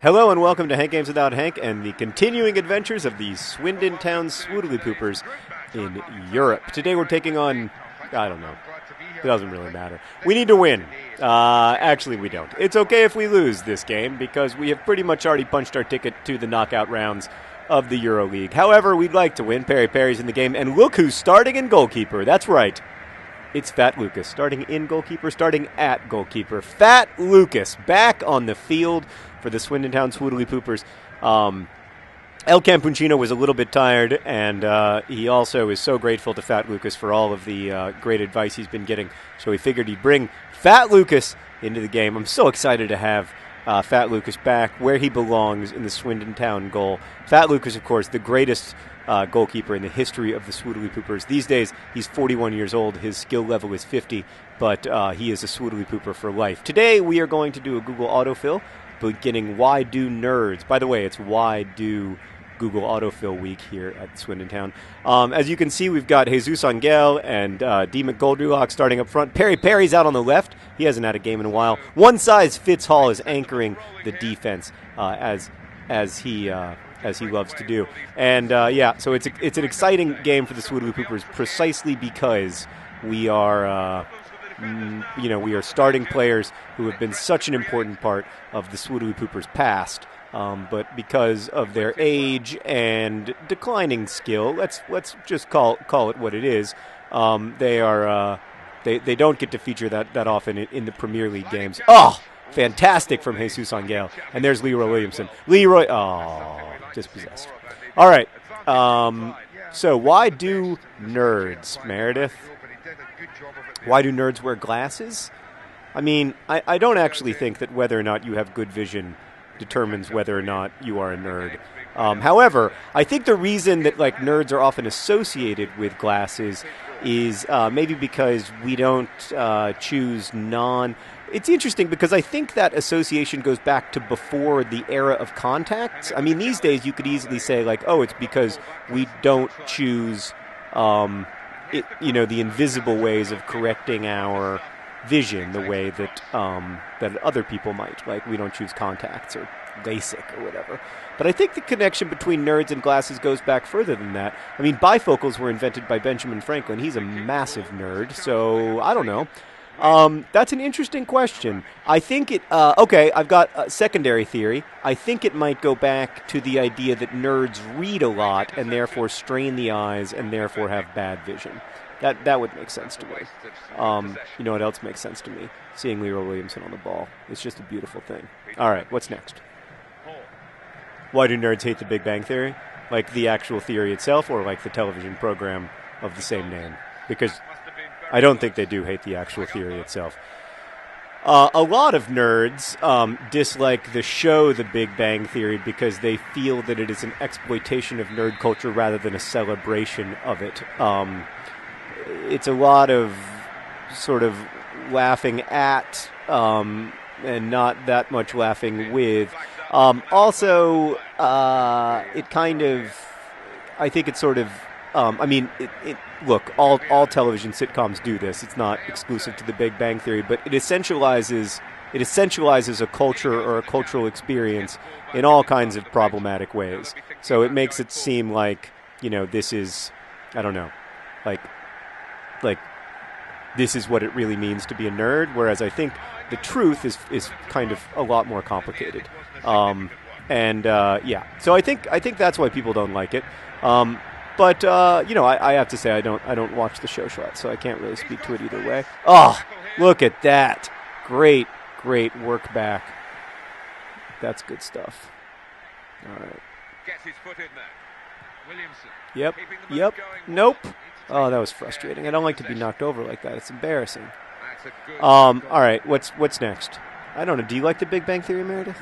Hello and welcome to Hank Games Without Hank and the continuing adventures of the Swindon town Swoodilypoopers in Europe. Today we're taking on, I don't know, it doesn't really matter. We need to win. Actually, we don't. It's okay if we lose this game because we have pretty much already punched our ticket to the knockout rounds of the Euro League. However, we'd like to win. Perry's in the game, and look who's starting in goalkeeper. That's right. It's Fat Lucas, starting in goalkeeper, starting at goalkeeper. Fat Lucas back on the field for the Swindon Town Swoodilypoopers. El Campuccino was a little bit tired, and he also is so grateful to Fat Lucas for all of the great advice he's been getting. So he figured he'd bring Fat Lucas into the game. I'm so excited to have Fat Lucas back where he belongs in the Swindon Town goal. Fat Lucas, of course, the greatest goalkeeper in the history of the Swoodilypoopers. These days, he's 41 years old. His skill level is 50, but he is a Swoodilypooper for life. Today, we are going to do a Google Autofill, beginning Why Do Nerds? By the way, it's Why Do Google Autofill Week here at Swindon Town. As you can see, we've got Jesus Angel and D. McGoldrilock starting up front. Perry's out on the left. He hasn't had a game in a while. One size fits all is anchoring the defense as he loves to do. And so it's an exciting game for the Swoodilypoopers precisely because we are we are starting players who have been such an important part of the Swoodilypoopers' past. But because of their age and declining skill, let's just call it what it is. They don't get to feature that often in the Premier League games. Oh, fantastic from Jesus Angel. And there's Leroy Williamson. Dispossessed. All right. So why do nerds, Meredith? Why do nerds wear glasses? I mean, I don't actually think that whether or not you have good vision determines whether or not you are a nerd. However, I think the reason that nerds are often associated with glasses is maybe because we don't choose It's interesting because I think that association goes back to before the era of contacts. I mean, these days you could easily say it's because we don't choose the invisible ways of correcting our vision the way that other people might. Like, we don't choose contacts or LASIK or whatever. But I think the connection between nerds and glasses goes back further than that. I mean, bifocals were invented by Benjamin Franklin. He's a massive nerd, so I don't know. That's an interesting question. I think I've got a secondary theory. I think it might go back to the idea that nerds read a lot and therefore strain the eyes and therefore have bad vision. That would make sense to me. You know what else makes sense to me? Seeing Leroy Williamson on the ball. It's just a beautiful thing. All right, what's next? Why do nerds hate the Big Bang Theory? Like the actual theory itself or like the television program of the same name? Because I don't think they do hate the actual theory itself. A lot of nerds dislike the show The Big Bang Theory because they feel that it is an exploitation of nerd culture rather than a celebration of it. It's a lot of sort of laughing at and not that much laughing with. Also, it kind of, I think it's sort of, look, all television sitcoms do this. It's not exclusive to The Big Bang Theory, but it essentializes a culture or a cultural experience in all kinds of problematic ways. So it makes it seem like, this is, I don't know, like this is what it really means to be a nerd, whereas I think the truth is kind of a lot more complicated. So I think that's why people don't like it. But I have to say I don't watch the show shot, so I can't really speak to it either way. Oh, look at that. Great work back. That's good stuff. All right. Gets his foot in there. Williamson. Yep. Nope. Oh, that was frustrating. I don't like to be knocked over like that. It's embarrassing. All right, what's next? I don't know. Do you like the Big Bang Theory, Meredith?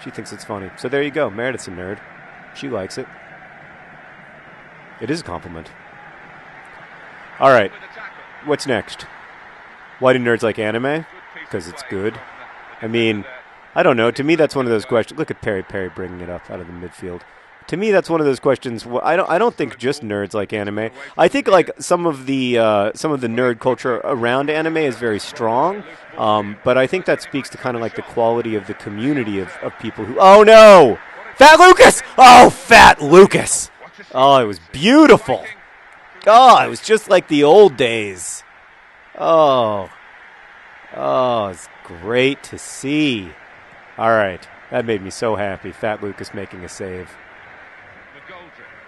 She thinks it's funny. So there you go. Meredith's a nerd. She likes it. It is a compliment. All right. What's next? Why do nerds like anime? Because it's good. I mean, I don't know. To me, that's one of those questions. Look at Perry bringing it up out of the midfield. to me, that's one of those questions. I don't think just nerds like anime. I think like some of the nerd culture around anime is very strong. But I think that speaks to kind of like the quality of the community of people who. Oh no, Fat Lucas! Oh, Fat Lucas! Oh, it was beautiful. Oh, it was just like the old days. Oh, it's great to see. All right, that made me so happy. Fat Lucas making a save.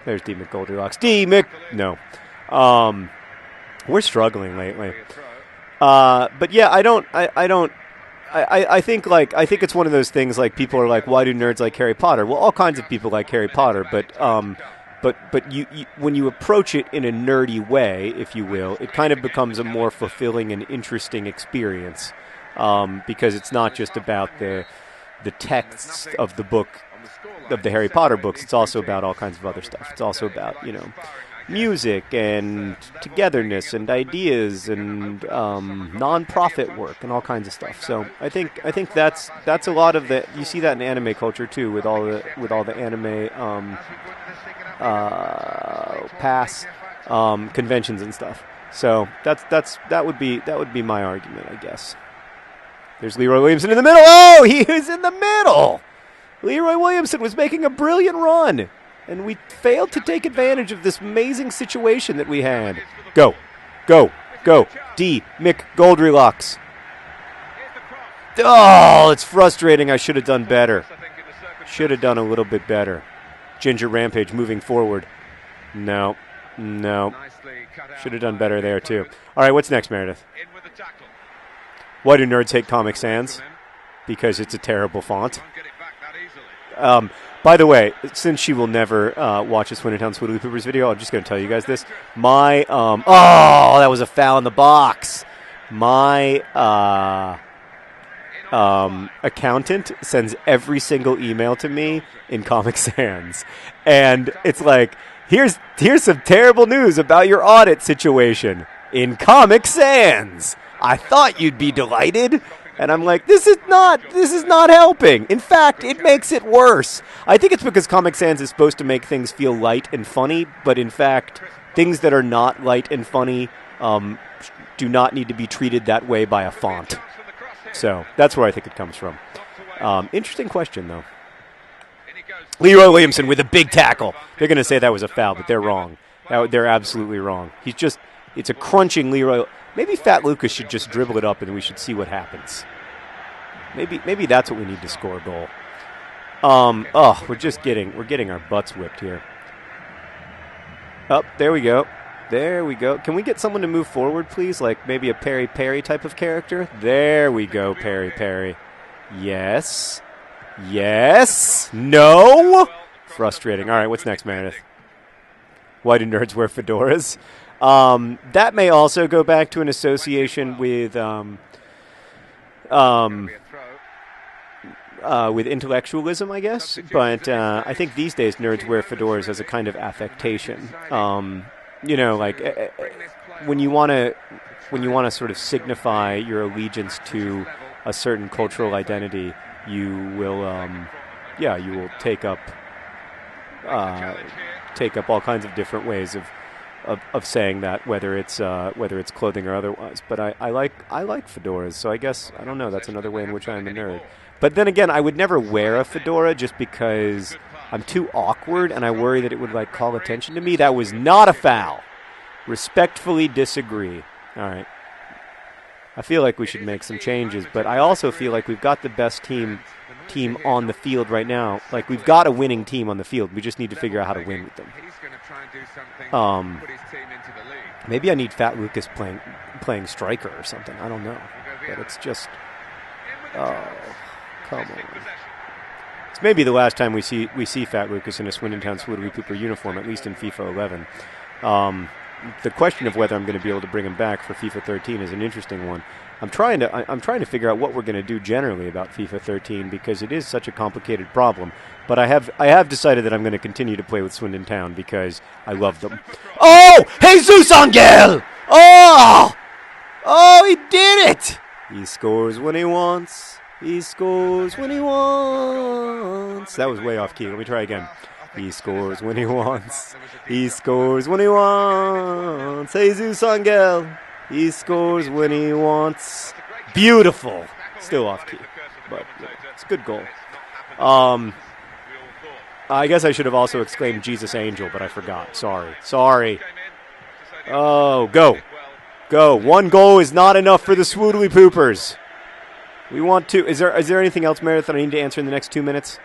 There's D. McGoldricks. No. We're struggling lately. But yeah, I think it's one of those things like people are like, why do nerds like Harry Potter? Well, all kinds of people like Harry Potter, but you when you approach it in a nerdy way, if you will, it kind of becomes a more fulfilling and interesting experience, because it's not just about the texts of the book, of the Harry Potter books. It's also about all kinds of other stuff. It's also about, music and togetherness and ideas and non-profit work and all kinds of stuff. So I think that's a lot of the. You see that in anime culture too, with all the anime pass conventions and stuff. So that would be my argument, I guess. There's Leroy Williamson in the middle. Oh, he is in the middle. Leroy Williamson was making a brilliant run, and we failed to take advantage of this amazing situation that we had. Go. D. McGoldricks. Oh, it's frustrating. I should have done better. Should have done a little bit better. Ginger Rampage moving forward. No. Should have done better there, too. All right, what's next, Meredith? Why do nerds hate Comic Sans? Because it's a terrible font. By the way, since she will never watch a Swindon Swoodilypoopers video, I'm just going to tell you guys this. My, that was a foul in the box. My accountant sends every single email to me in Comic Sans. And it's like, here's some terrible news about your audit situation in Comic Sans. I thought you'd be delighted. And I'm like, this is not helping. In fact, it makes it worse. I think it's because Comic Sans is supposed to make things feel light and funny, but in fact, things that are not light and funny do not need to be treated that way by a font. So that's where I think it comes from. Interesting question, though. Leroy Williamson with a big tackle. They're going to say that was a foul, but they're wrong. They're absolutely wrong. It's a crunching Leroy. Maybe Fat Lucas should just dribble it up and we should see what happens. Maybe that's what we need to score a goal. We're getting our butts whipped here. Oh, there we go. Can we get someone to move forward, please? Like maybe a Perry type of character? There we go, Perry. Yes. No. Frustrating. All right, what's next, Meredith? Why do nerds wear fedoras? That may also go back to an association with intellectualism, I guess. But I think these days nerds wear fedoras as a kind of affectation. Like when you want to sort of signify your allegiance to a certain cultural identity, you will take up all kinds of different ways of saying that, whether it's clothing or otherwise. But I like fedoras, so I guess, I don't know, that's another way in which I'm a nerd. But then again, I would never wear a fedora just because I'm too awkward and I worry that it would like call attention to me. That was not a foul. Respectfully disagree. All right. I feel like we should make some changes, but I also feel like we've got the best team on the field right now. Like, we've got a winning team on the field. We just need to figure out how to win with them. Maybe I need Fat Lucas playing striker or something. I don't know. But it's just... Oh, come on. It's maybe the last time we see Fat Lucas in a Swindon Town Swoodilypooper uniform, at least in FIFA 11. The question of whether I'm going to be able to bring him back for FIFA 13 is an interesting one. I'm trying to figure out what we're going to do generally about FIFA 13 because it is such a complicated problem. But I have decided that I'm going to continue to play with Swindon Town because I love them. Oh, Jesus Angel! Oh, he did it! He scores when he wants. He scores when he wants. That was way off key. Let me try again. He scores when he wants. He scores when he wants. Jesus Angel. He scores when he wants. Beautiful. Still off key, but it's a good goal. I guess I should have also exclaimed Jesus Angel, but I forgot. Sorry. Oh, go. One goal is not enough for the Swoodilypoopers. We want to. Is there anything else, Meredith, that I need to answer in the next 2 minutes?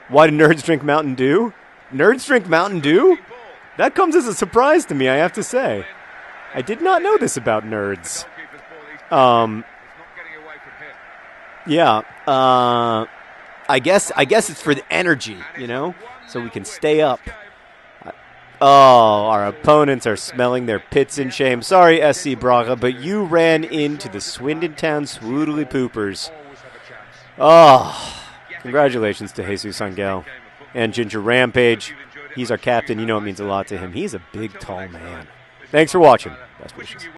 Why do nerds drink Mountain Dew? Nerds drink Mountain Dew? That comes as a surprise to me, I have to say. I did not know this about nerds. Yeah. I guess it's for the energy, so we can stay up. Our opponents are smelling their pits in shame. Sorry, SC Braga, but you ran into the Swindon Town Swoodilypoopers. Congratulations to Jesus Angel and Ginger Rampage. He's our captain. It means a lot to him. He's a big, tall man. Thanks for watching. Best wishes.